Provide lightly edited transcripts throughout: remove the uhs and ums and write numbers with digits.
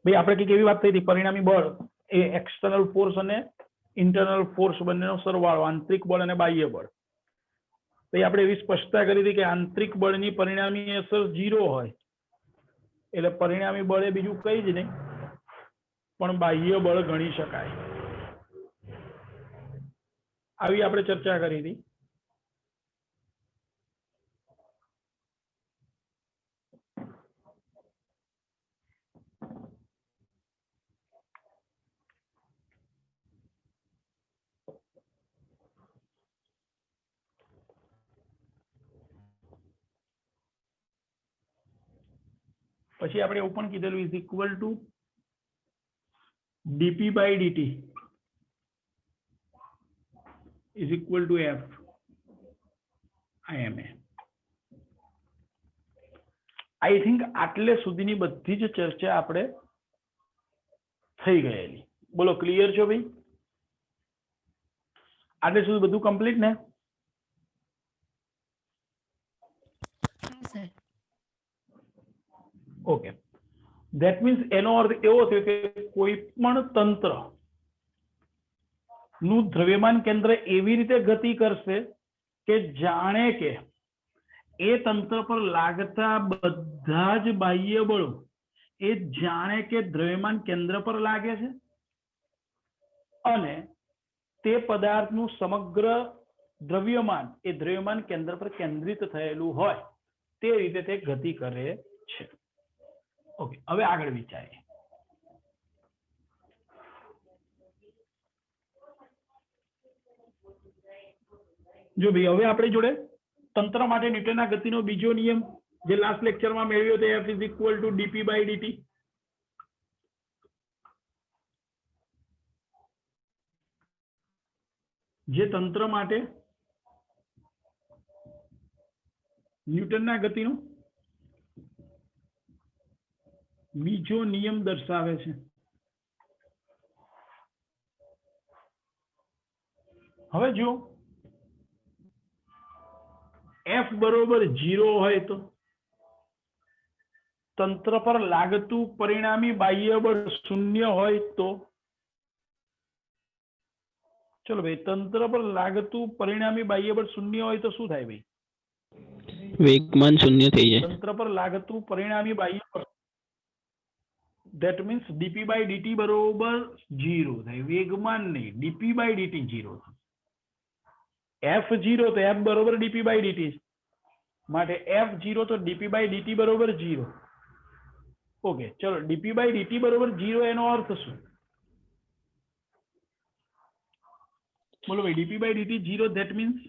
भाई આપણે કંઈક એવી વાત થઈ હતી, પરિણામી બળ એ એક્સટર્નલ ફોર્સ અને ઇન્ટરનલ ફોર્સ બંનેનો સરવાળો, આંતરિક બળ અને બાહ્ય બળ. ભાઈ આપણે એવી સ્પષ્ટતા કરી હતી કે આંતરિક બળની પરિણામી અસર 0 હોય, એટલે પરિણામી બળ એ બીજું કંઈ જ નહીં પણ બાહ્ય બળ ગણી શકાય. આવી આપણે ચર્ચા કરી હતી. પછી આપણે એવું પણ કીધેલું is equal to dp by dt is equal to f ima. I think આટલે સુધીની બધી જ ચર્ચા આપણે થઈ ગયેલી. બોલો ક્લિયર છો ભાઈ? આટલે સુધી બધું કમ્પ્લીટ ને? ઓકે, ધેટ મીન્સ એનો અર્થ એવો થયો કે કોઈ પણ તંત્ર નું દ્રવ્યમાન કેન્દ્ર એવી રીતે ગતિ કરશે કે જાણે કે એ તંત્ર પર લાગતા બધા જ બાહ્ય બળો એ જાણે કે દ્રવ્યમાન કેન્દ્ર પર લાગે છે અને તે પદાર્થનું સમગ્ર દ્રવ્યમાન એ દ્રવ્યમાન કેન્દ્ર પર કેન્દ્રિત થયેલું હોય તે રીતે તે ગતિ કરે છે. ઓકે, હવે આગળ વિચારીએ. જો ભાઈ હવે આપણી જોડે તંત્ર માટે ન્યૂટનના ગતિનો બીજો નિયમ જે લાસ્ટ લેક્ચરમાં મેળવ્યો હતો, F is equal to dp by dt. જે તંત્ર માટે ન્યૂટનના ગતિનો બીજો નિયમ દર્શાવે છે. હવે જો F બરોબર 0 હોય તો તંત્ર પર લાગતું પરિણામી બાહ્ય બળ 0 હોય તો, ચલો ભાઈ, તંત્ર પર લાગતું પરિણામી બાહ્ય બળ 0 હોય તો શું થાય ભાઈ? વેગમાન 0 થઈ જાય. તંત્ર પર લાગતું પરિણામી બાહ્ય બળ, that means dp by dt બરોબર 0 થાય. વેગમાન નહીં, dp by dt 0 થાય. F 0 તો F બરોબર dp by dt માટે F 0 તો dp by dt બરોબર 0. ઓકે, ચલો dp by dt બરોબર 0 એનો અર્થ શું? બોલો ભાઈ, dp by dt 0 that means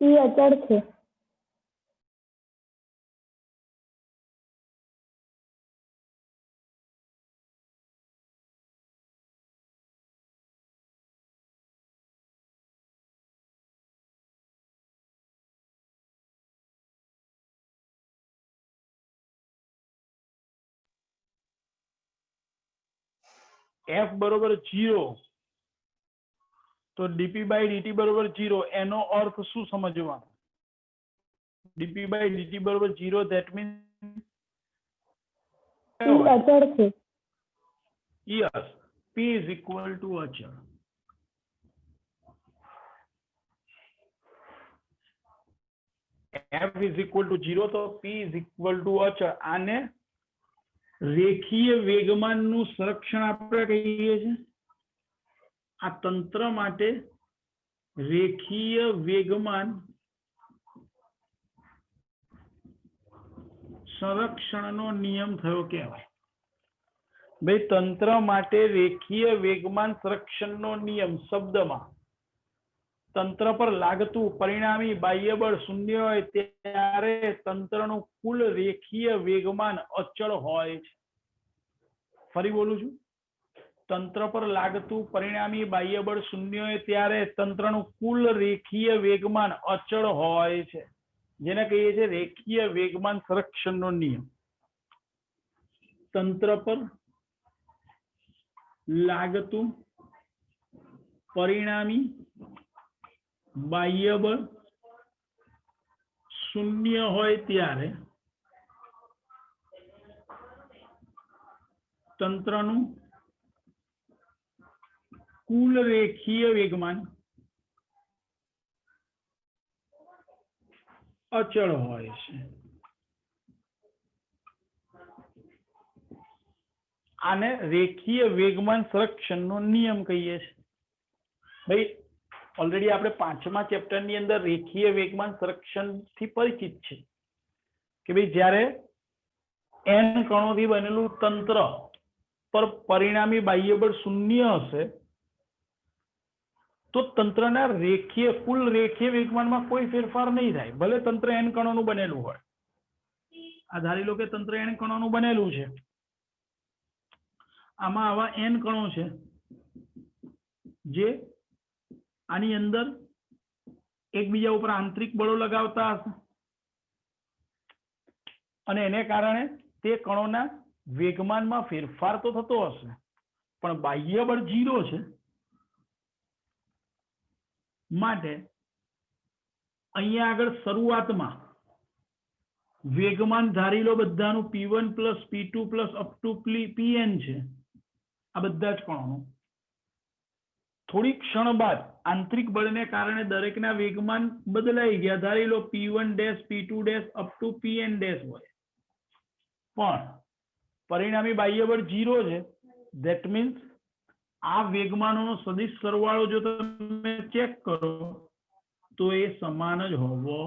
એ અચળ છે. F બરોબર 0 તો dp by dt બરોબર 0 એનો અર્થ શું સમજવા? dp by dt બરોબર 0 ધેટ મીન્સ એ અચળ છે. Yes, p is equal to અચળ. F is equal to 0 તો p is equal to અચળ. આને રેખીય વેગમાનનું સંરક્ષણ આપણે કહીએ છીએ. આ તંત્ર માટે રેખીય વેગમાન સંરક્ષણનો નિયમ થયો કહેવાય. ભાઈ, તંત્ર માટે રેખીય વેગમાન સંરક્ષણનો નિયમ શબ્દમાં તંત્ર પર લાગતું પરિણામી બાહ્ય બળ 0 હોય ત્યારે તંત્રનું કુલ રેખીય વેગમાન અચળ હોય છે. ફરી બોલું છું, તંત્ર પર લાગતું પરિણામી બાહ્ય બળ 0 હોય ત્યારે તંત્રનું કુલ રેખીય વેગમાન અચળ હોય છે, જેને કહીએ છીએ રેખીય વેગમાન સંરક્ષણનો નિયમ. તંત્ર પર લાગતું પરિણામી બાહ્ય બળ 0 હોય ત્યારે તંત્રનું કુલ રેખીય વેગમાન અચળ હોય છે. આને રેખીય વેગમાન સંરક્ષણનો નિયમ કહીએ છીએ. ભાઈ ઓલરેડી આપણે 5મા ચેપ્ટરની અંદર રેખીય વેગમાન સંરક્ષણ થી પરિચિત છે કે ભાઈ જ્યારે n કણોથી બનેલું તંત્ર પર પરિણામી બાહ્ય બળ 0 હશે તો તંત્રના રેખીય કુલ રેખીય વેગમાનમાં કોઈ ફેરફાર નહીં થાય, ભલે તંત્ર n કણોનું બનેલું હોય. આ ધારી લો કે તંત્ર n કણોનું બનેલું છે, આમાં આવા n કણો છે જે આની અંદર એકબીજા ઉપર આંતરિક બળો લગાવતા હશે અને એને કારણે તે કણોના વેગમાનમાં ફેરફાર તો થતો હશે, પણ બાહ્ય બળ 0 છે માટે અહીંયા આગળ શરૂઆતમાં વેગમાન ધારી લો બધાનું p1 plus p2 plus up to pn છે, આ બધા જ કણોનું. થોડી ક્ષણ બાદ આંતરિક બળને કારણે દરેકના વેગમાન બદલાઈ ગયા, ધારી લો p1 dash p2 dash up to pn dash હોય, પણ પરિણામી બાહ્ય બળ 0 છે. ધેટ મીન્સ આ વેગમાનોનો સદિશ સરવાળો જો તમે ચેક કરો તો એ સમાન જ હોવો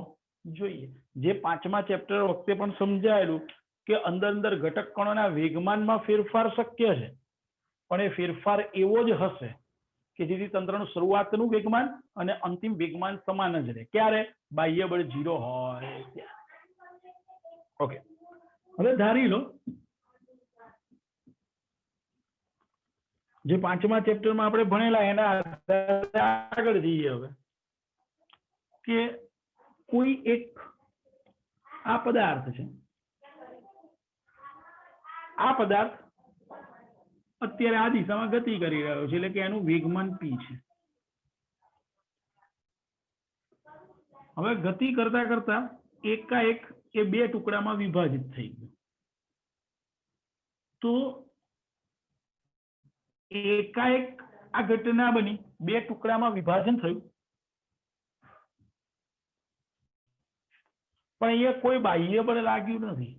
જોઈએ. જે 5મા ચેપ્ટર વખતે પણ સમજાયેલું કે અંદર અંદર ઘટક કણોના વેગમાનમાં ફેરફાર શક્ય છે, પણ એ ફેરફાર એવો જ હશે કે જેથી તંત્રનું શરૂઆતનું વેગમાન અને અંતિમ વેગમાન સમાન જ રહે. ક્યારે? બાહ્ય બળ 0 હોય ત્યારે. ઓકે, હવે ધારી લો જે 5મા ચેપ્ટરમાં આપણે ભણેલા એના આધારે આગળ જઈએ. હવે કે કોઈ એક આ પદાર્થ છે, આ પદાર્થ અત્યારે આ દિશામાં ગતિ કરી રહ્યો છે, એટલે કે એનું વેગમાન p છે. હવે ગતિ કરતા કરતા એકાએક એ 2 ટુકડામાં વિભાજિત થઈ ગયું. તો એકાએક આ ઘટના બની, 2 ટુકડામાં વિભાજન થયું, પણ અહીંયા કોઈ બાહ્ય બળ લાગ્યું નથી.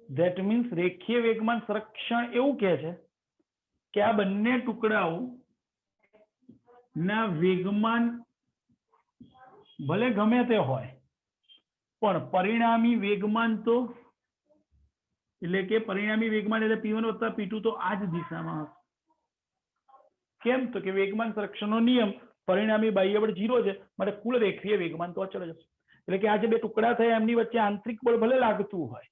ધેટ મીન્સ રેખીય વેગમાન સંરક્ષણ એવું કહે છે કે આ બંને ટુકડાઓ ના વેગમાન ભલે ગમે તે હોય પણ પરિણામી વેગમાન તો એટલે કે પરિણામી વેગમાન એટલે p1 વત્તા p2 તો આ જ દિશામાં હશે. કેમ? તો કે વેગમાન સંરક્ષણનો નિયમ પરિણામી બાહ્ય બળ 0 છે માટે કુલ રેખીય વેગમાન તો અચળ જ હશે. એટલે કે આ જે 2 ટુકડા થયા એમની વચ્ચે આંતરિક બળ ભલે લાગતું હોય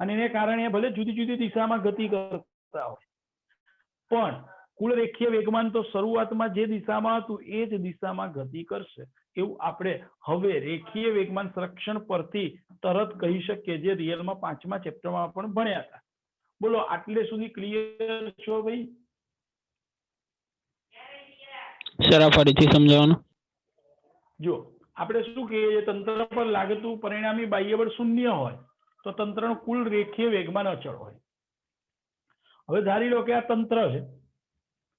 અને એને કારણે ભલે જુદી જુદી દિશામાં ગતિ કરતા હોય, પણ કુલ રેખીય વેગમાન તો શરૂઆતમાં જે દિશામાં હતું એ જ દિશામાં ગતિ કરશે. એવું આપણે હવે રેખીય વેગમાન સંરક્ષણ પરથી તરત કહી શકીએ, જે રિયલમાં 5મા ચેપ્ટરમાં પણ ભણ્યા હતા. બોલો, આટલે સુધી ક્લિયર છો ભાઈ? સર ફરીથી સમજાવવાનું. જો આપણે શું કહીએ, તંત્ર પર લાગતું પરિણામી બાહ્ય બળ 0 હોય તો તંત્રનું કુલ રેખીય વેગમાન અચળ હોય. હવે ધારી લો કે આ તંત્ર છે,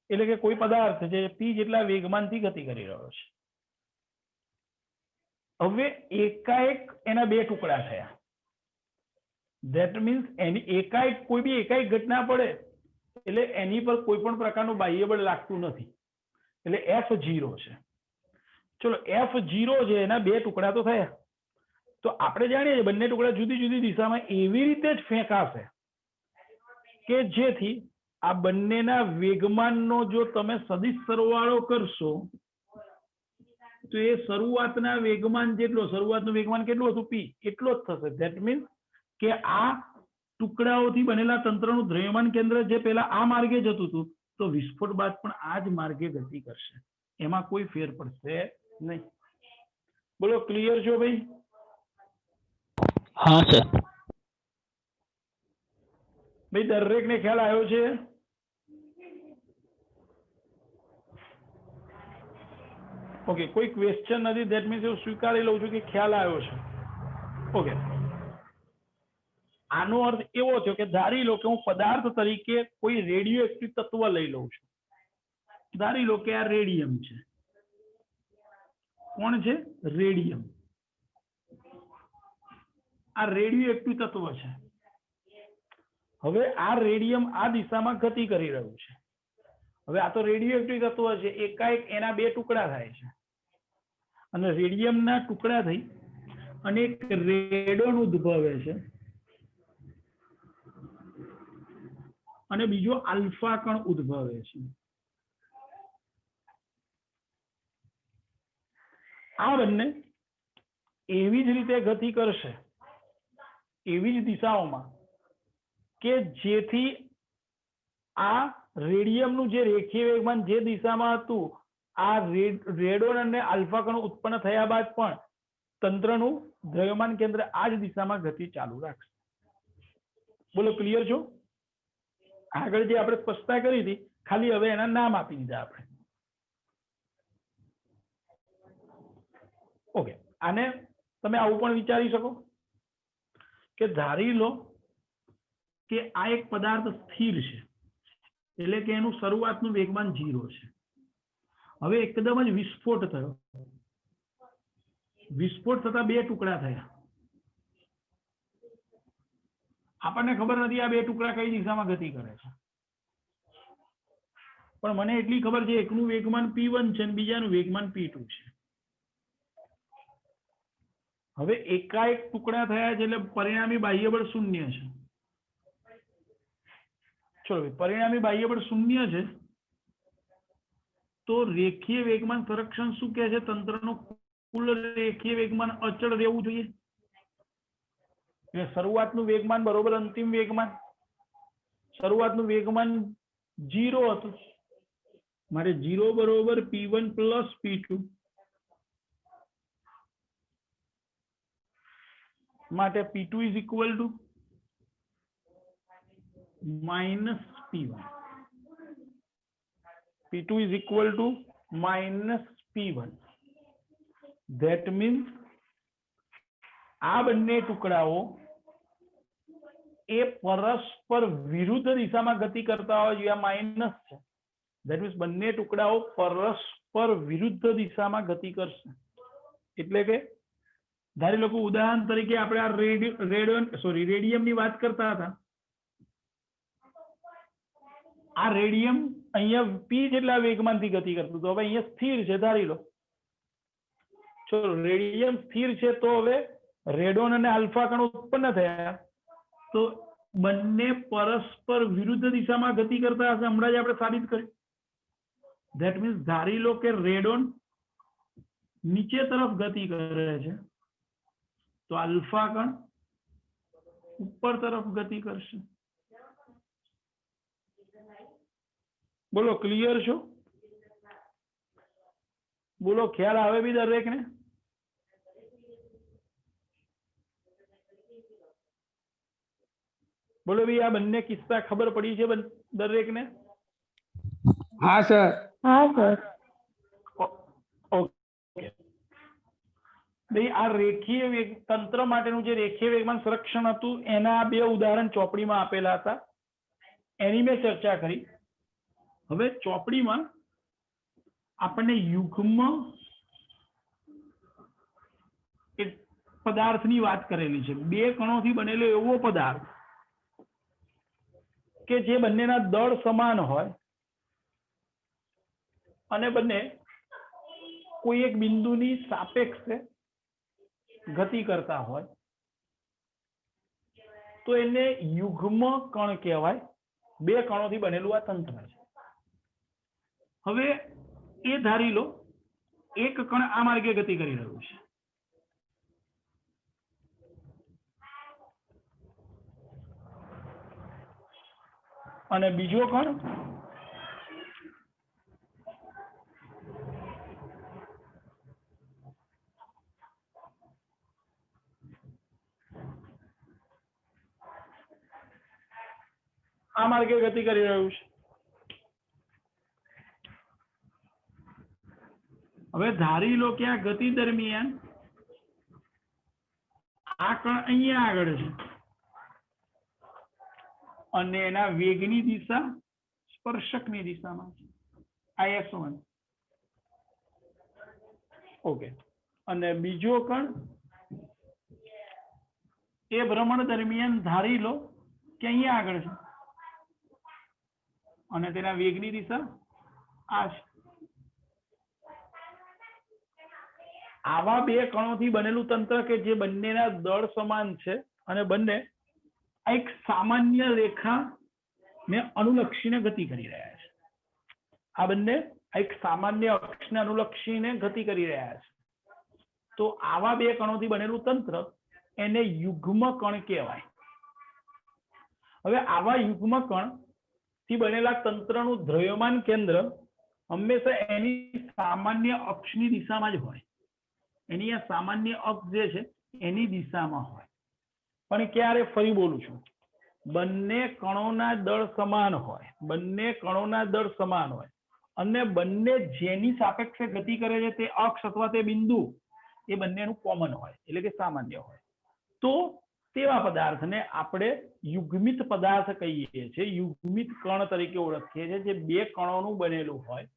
એટલે કે કોઈ પદાર્થ છે p જેટલા વેગમાનથી ગતિ કરી રહ્યો છે. હવે એકાએક એના 2 ટુકડા થયા. ધેટ મીન્સ એની એકાએક કોઈ બી એકાએક ઘટના પડે એટલે એની પર કોઈ પણ પ્રકારનું બાહ્ય બળ લાગતું નથી, એટલે f0 છે. ચલો f0 છે, એના 2 ટુકડા તો થયા. તો આપણે જાણીએ છીએ બંને ટુકડા જુદી જુદી દિશામાં એવી રીતે જ ફેંકાશે કે જેથી આ બંનેના વેગમાનનો જો તમે સદિશ સરવાળો કરશો તો એ શરૂઆતના વેગમાન જેટલો, શરૂઆતનું વેગમાન કેટલું હતું p, એટલો જ થશે. ધેટ મીન્સ કે આ ટુકડાઓથી બનેલા તંત્રનું દ્રવ્યમાન કેન્દ્ર જે પેલા આ માર્ગે જતું હતું તો વિસ્ફોટ બાદ પણ આ જ માર્ગે ગતિ કરશે, એમાં કોઈ ફેર પડશે નહીં. બોલો, ક્લિયર છો ભાઈ? હા સર. ભાઈ દરેકને ખ્યાલ આવ્યો છે? ઓકે, કોઈ ક્વેશ્ચન નથી, ધેટ મીન્સ હું સ્વીકારી લઉં છું કે ખ્યાલ આવ્યો છે. ઓકે, આનો અર્થ એવો થયો કે ધારી લો કે હું પદાર્થ તરીકે કોઈ રેડિયો એક્ટિવ તત્વ લઈ લઉં છું. ધારી લો કે આ રેડિયમ છે. કોણ છે? રેડિયમ. આ રેડિયો એક્ટિવ તત્વ છે. હવે આ રેડિયમ આ દિશામાં ગતિ કરી રહ્યું છે. હવે આ તો રેડિયો એક્ટિવ તત્વ છે, એકાએક એના બે ટુકડા થાય છે અને રેડિયમના ટુકડા થઈ અને એક રેડોન ઉદ્ભવે છે અને બીજો આલ્ફા કણ ઉદ્ભવે છે. આ બંને એવી જ રીતે ગતિ કરશે, એવી જ દિશાઓમાં કે જેથી આ રેડિયમનું જે રેખીય વેગમાન જે દિશામાં હતું, આ રેડોન અને આલ્ફા કણો ઉત્પન્ન થયા બાદ પણ તંત્રનું દ્રવ્યમાન કેન્દ્ર આ જ દિશામાં ગતિ ચાલુ રાખશે. બોલો, ક્લિયર છો? આગળ જે આપણે સ્પષ્ટતા કરી હતી, ખાલી હવે એના નામ આપી દીધા આપણે. ઓકે, આને તમે આવું પણ વિચારી શકો કે ધારી લો કે આ એક પદાર્થ સ્થિર છે, એટલે કે એનું શરૂઆતનું વેગમાન 0 છે. હવે એકદમ જ વિસ્ફોટ થયો. વિસ્ફોટ થતા બે ટુકડા થયા. આપણને ખબર નથી આ બે ટુકડા કઈ દિશામાં ગતિ કરે છે, પણ મને એટલી ખબર છે એકનું વેગમાન p1 છે અને બીજાનું વેગમાન p2 છે. હવે એકાએક ટુકડા થયા છે એટલે પરિણામી બાહ્ય બળ 0 છે. ચલો, પરિણામી બાહ્ય બળ 0 છે તો રેખીય વેગમાન સંરક્ષણ શું કહે છે? તંત્રનો કુલ રેખીય વેગમાન અચળ રહેવું જોઈએ. શરૂઆતનું વેગમાન બરોબર અંતિમ વેગમાન. શરૂઆતનું વેગમાન 0 હતું, મારે 0 બરોબર p1 પ્લસ p2 માટે p2 is equal to minus p1. p2 is equal to minus p1. That means આ બંને ટુકડાઓ એ પરસ્પર વિરુદ્ધ દિશામાં ગતિ કરતા હોય છે. આ માઇનસ છે. That means બંને ટુકડાઓ પરસ્પર વિરુદ્ધ દિશામાં ગતિ કરશે. એટલે કે ધારી લો કે ઉદાહરણ તરીકે આપણે આ રેડિયમની વાત કરતા હતા. આ રેડિયમ અહીંયા p જેટલા વેગમાનથી ગતિ કરતું, તો હવે અહીંયા સ્થિર છે. ધારી લો ચલો રેડિયમ સ્થિર છે તો હવે રેડોન અને આલ્ફા કણો ઉત્પન્ન થયા તો બંને પરસ્પર વિરુદ્ધ દિશામાં ગતિ કરતા હશે. હમણાં જ આપણે સાબિત કર્યું. ધેટ મીન્સ ધારી લો કે રેડોન નીચે તરફ ગતિ કરે છે તો આલ્ફા કણ ઉપર તરફ ગતિ કરશે. બોલો, ક્લિયર છો? બોલો, ખ્યાલ આવે બી દરેકને? બોલો ભાઈ, આ બંને કિસ્સા ખબર પડી છે દરેકને? હા સર. હા સર. ઓકે ભાઈ, આ રેખીય વેગ તંત્ર માટેનું જે રેખીય વેગમાન સંરક્ષણ હતું એના બે ઉદાહરણ ચોપડીમાં આપેલા હતા, એની મેં ચર્ચા કરી. હવે ચોપડીમાં આપણને યુગ્મ પદાર્થની વાત કરેલી છે. બે કણોથી બનેલો એવો પદાર્થ કે જે બંનેના દળ સમાન હોય અને બંને કોઈ એક બિંદુની સાપેક્ષે ગતિ કરતા હોય તો એને યુગ્મ કણ કહેવાય. બે કણોથી બનેલું આ તંત્ર છે. હવે એ ધારી લો એક કણ આ માર્ગે ગતિ કરી રહ્યું છે અને બીજો કણ આ માર્ગે ગતિ કરી રહ્યું છે. હવે ધારી લો કે આ ગતિ દરમિયાન આ કણ અહીંયા આગળ છે અને એના વેગની દિશા સ્પર્શકની દિશામાં છે. આ S1. ઓકે. અને બીજો કણ એ ભ્રમણ દરમિયાન ધારી લો કે અહીંયા આગળ છે અને તેના વેગની દિશા આ છે. આવા બે કણોથી બનેલું તંત્ર કે જે બંનેના દળ સમાન છે અને બંને એક સામાન્ય રેખા ને અનુલક્ષીને ગતિ કરી રહ્યા છે. આ બંને એક સામાન્ય અક્ષને અનુલક્ષીને ગતિ કરી રહ્યા છે. તો આવા બે કણોથી બનેલું તંત્ર એને યુગ્મ કણ કહેવાય. હવે આવા યુગ્મ કણ થી બનેલા તંત્રનું દ્રવ્યમાન કેન્દ્ર હંમેશા એની સામાન્ય અક્ષની દિશામાં જ હોય. એની આ સામાન્ય અક્ષ જે છે એની દિશામાં હોય. પણ ક્યારે, ફરી બોલું છું, બંને કણોના દળ સમાન હોય, બંને કણોના દળ સમાન હોય અને બંને જેની સાપેક્ષે ગતિ કરે છે તે અક્ષ અથવા તે બિંદુ એ બંનેનું કોમન હોય, એટલે કે સામાન્ય હોય, તો તેવા પદાર્થને આપણે યુગ્મિત પદાર્થ કહીએ છીએ, યુગ્મિત કણ તરીકે ઓળખીએ છીએ, જે બે કણોનું બનેલું હોય.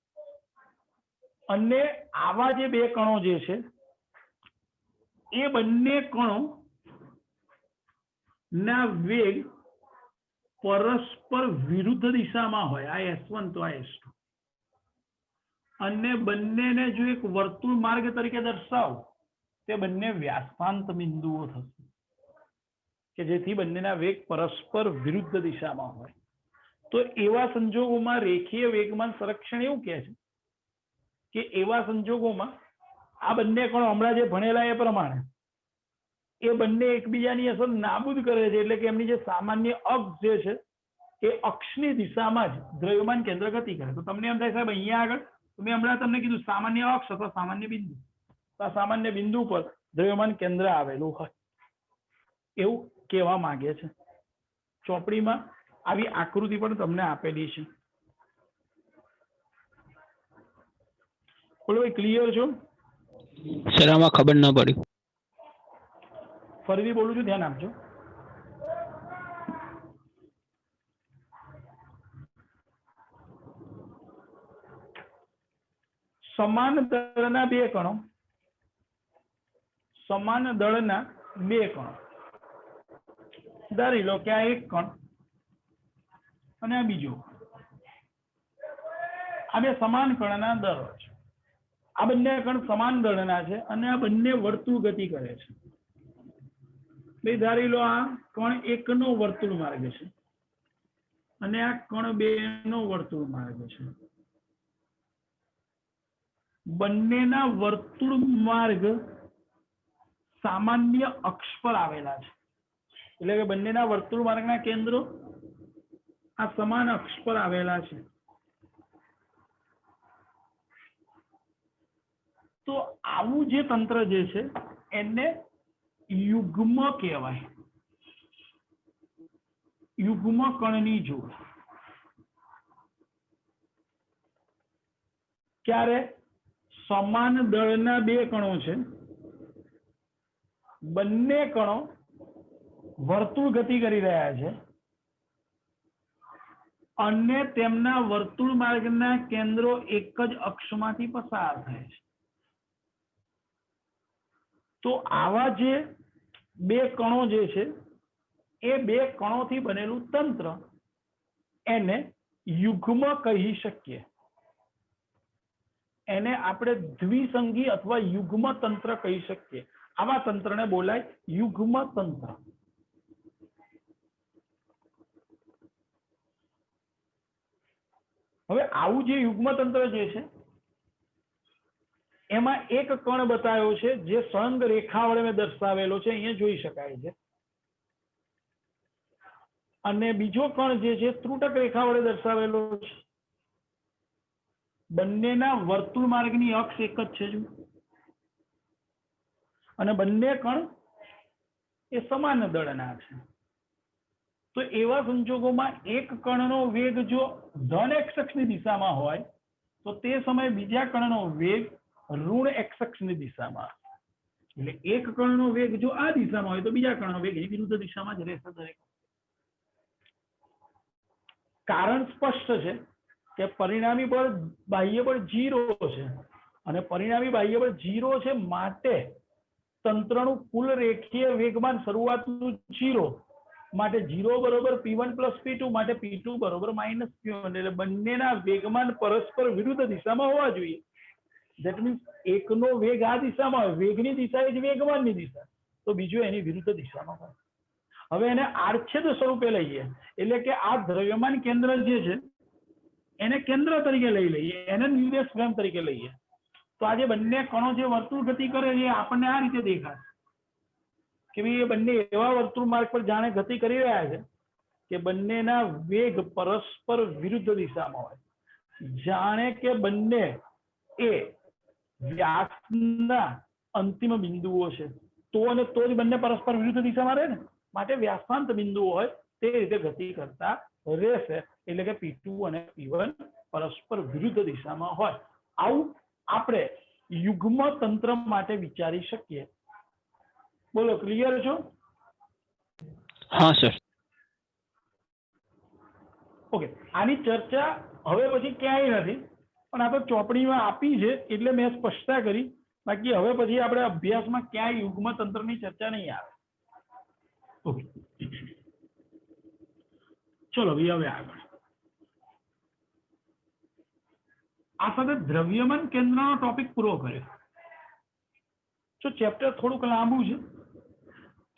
અને આવા જે બે કણો જે છે એ બંને કણો ના વેગ પરસ્પર વિરુદ્ધ દિશામાં હોય. આ S1 તો આ S2. અને બંનેને જો એક વર્તુળ માર્ગ તરીકે દર્શાવો તે બંને વ્યાસાંત બિંદુઓ થશે કે જેથી બંનેના વેગ પરસ્પર વિરુદ્ધ દિશામાં હોય. તો એવા સંજોગોમાં રેખીય વેગમાન સંરક્ષણ એવું કહે છે કે એવા સંજોગોમાં આ બંને કણો હમણાં જે ભણેલા એ પ્રમાણે એ બંને એકબીજાની અસર નાબૂદ કરે છે. એટલે કે એમની જે સામાન્ય અક્ષ જે છે એ અક્ષની દિશામાં જ દ્રવ્યમાન કેન્દ્ર ગતિ કરે. તો તમને એમ થાય સાહેબ અહીંયા આગળ મેં હમણાં તમને કીધું સામાન્ય અક્ષ અથવા સામાન્ય બિંદુ, તો આ સામાન્ય બિંદુ પર દ્રવ્યમાન કેન્દ્ર આવેલું હોય એવું કહેવા માંગે છે. ચોપડીમાં આવી આકૃતિ પણ તમને આપેલી છે. બોલો ભાઈ, ક્લિયર છો? સર આમાં ખબર ના પડી. ફરીથી બોલું છું, ધ્યાન આપજો. સમાન દળના બે કણો, સમાન દળના બે કણો ધારી લો કે આ એક કણ અને આ બીજો. આ બે સમાન કણના દળો છે. આ બંને કણ સમાન દળના છે અને આ બંને વર્તુળ ગતિ કરે છે. બે ધારી લો આ કણ એકનો વર્તુળ માર્ગ છે અને આ કણ બે નો વર્તુળ માર્ગ છે. બંનેના વર્તુળ માર્ગ સામાન્ય અક્ષ પર આવેલા છે. એટલે કે બંનેના વર્તુળ માર્ગના કેન્દ્રો આ સમાન અક્ષ પર આવેલા છે. તો આવું જે તંત્ર જે છે એને યુગ્મ કહેવાય. યુગ્મ કણની જોડ. ક્યારે? સમાન દળના બે કણો છે, બંને કણો વર્તુળ ગતિ કરી રહ્યા છે અને તેમના વર્તુળ માર્ગના કેન્દ્રો એક જ અક્ષમાંથી પસાર થાય છે. તો આવા જે બે કણો જે છે એ બે કણોથી બનેલું તંત્ર એને યુગ્મ કહી શકીએ. એને આપણે દ્વિસંગી અથવા યુગ્મ તંત્ર કહી શકીએ. આવા તંત્રને બોલાય યુગ્મ તંત્ર. હવે આવું જે યુગ્મ તંત્ર જે છે એમાં એક કણ બતાવ્યો છે જે સળંગ રેખા વડે મેં દર્શાવેલો છે, અહીંયા જોઈ શકાય છે. અને બીજો કણ જે છે ત્રુટક રેખા વડે દર્શાવેલો છે. બંનેના વર્તુળ માર્ગની અક્ષ એક જ છે અને બંને કણ એ સમાન દળના છે. તો એવા સંજોગોમાં એક કણનો વેગ જો ધન એક્સ અક્ષની દિશામાં હોય તો તે સમયે બીજા કણનો વેગ ઋણ એક્સ અક્ષની દિશામાં. એટલે એક કણનો વેગ જો આ દિશામાં હોય તો બીજા કણનો વેગ એની વિરુદ્ધ દિશામાં જ રહેશે દરેક. કારણ સ્પષ્ટ છે કે પરિણામી બળ બાહ્ય બળ 0 છે અને પરિણામી બાહ્ય બળ 0 છે, માટે તંત્રનું કુલ રેખીય વેગમાન શરૂઆતનું 0, માટે 0 બરોબર p1 + p2, માટે p2 બરોબર -p1. એટલે બંનેના વેગમાન પરસ્પર વિરુદ્ધ દિશામાં હોવા જોઈએ. ધેટ મીન્સ એકનો વેગ આ દિશામાં હોય, વેગની દિશા એ જ વેગમાનની દિશા, તો બીજો એની વિરુદ્ધ દિશામાં હોય. હવે એને આડછેદ સ્વરૂપે લઈએ, એટલે કે આ દ્રવ્યમાન કેન્દ્ર જે છે એને કેન્દ્ર તરીકે લઈ લઈએ, એને નિર્દેશ ફ્રેમ તરીકે લઈએ. તો આ જે બંને કણો જે વર્તુળ ગતિ કરે છે આપણને આ રીતે દેખાય કે ભાઈ એ બંને એવા વર્તુળ માર્ગ પર જાણે ગતિ કરી રહ્યા છે કે બંનેના વેગ પરસ્પર વિરુદ્ધ દિશામાં હોય, જાણે કે બંને એ વ્યાસના અંતિમ બિંદુઓ છે. તો અને તો જ બંને પરસ્પર વિરુદ્ધ દિશામાં રહે ને, માટે વ્યાસાંત બિંદુઓ હોય તે રીતે ગતિ કરતા રહેશે. એટલે કે P2 અને P1 પરસ્પર વિરુદ્ધ દિશામાં હોય. આવું આપણે યુગ્મ તંત્ર માટે વિચારી શકીએ. બોલો, ક્લિયર છો? હા સર. ઓકે, આની ચર્ચા હવે પછી ક્યાંય નથી, પણ આ તો ચોપડીમાં આપી છે એટલે મેં સ્પષ્ટતા કરી. બાકી હવે પછી આપણે અભ્યાસમાં ક્યાંય યુગ્મ તંત્રની ચર્ચા નહીં આવે. ઓકે, ચલો હવે આગળ. આ સાથે દ્રવ્યમાન કેન્દ્રનો ટોપિક પૂરો કર્યો. તો ચેપ્ટર થોડુંક લાંબુ છે.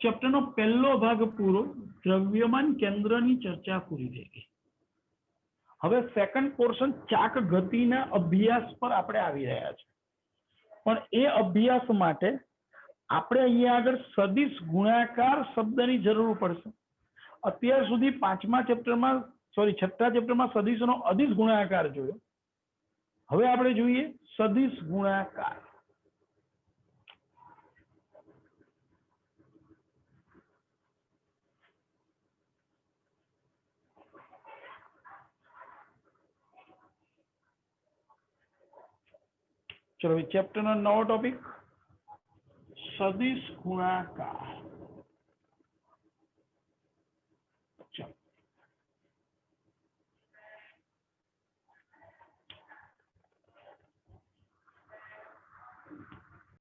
ચેપ્ટરનો પહેલો ભાગ પૂરો, દ્રવ્યમાન કેન્દ્રની ચર્ચા પૂરી થઈ ગઈ. હવે સેકન્ડ પોર્શન ચાક ગતિના અભ્યાસ પર આપણે આવી રહ્યા છે. પણ એ અભ્યાસ માટે આપણે અહીંયા આગળ સદિશ ગુણાકાર શબ્દની જરૂર પડશે. અત્યાર સુધી છઠ્ઠા ચેપ્ટરમાં સદિશનો અદિશ ગુણાકાર જોયો. હવે આપણે જોઈએ સદિશ ગુણાકાર. ચલો, ચેપ્ટરનો નવો ટોપિક સદિશ ગુણાકાર.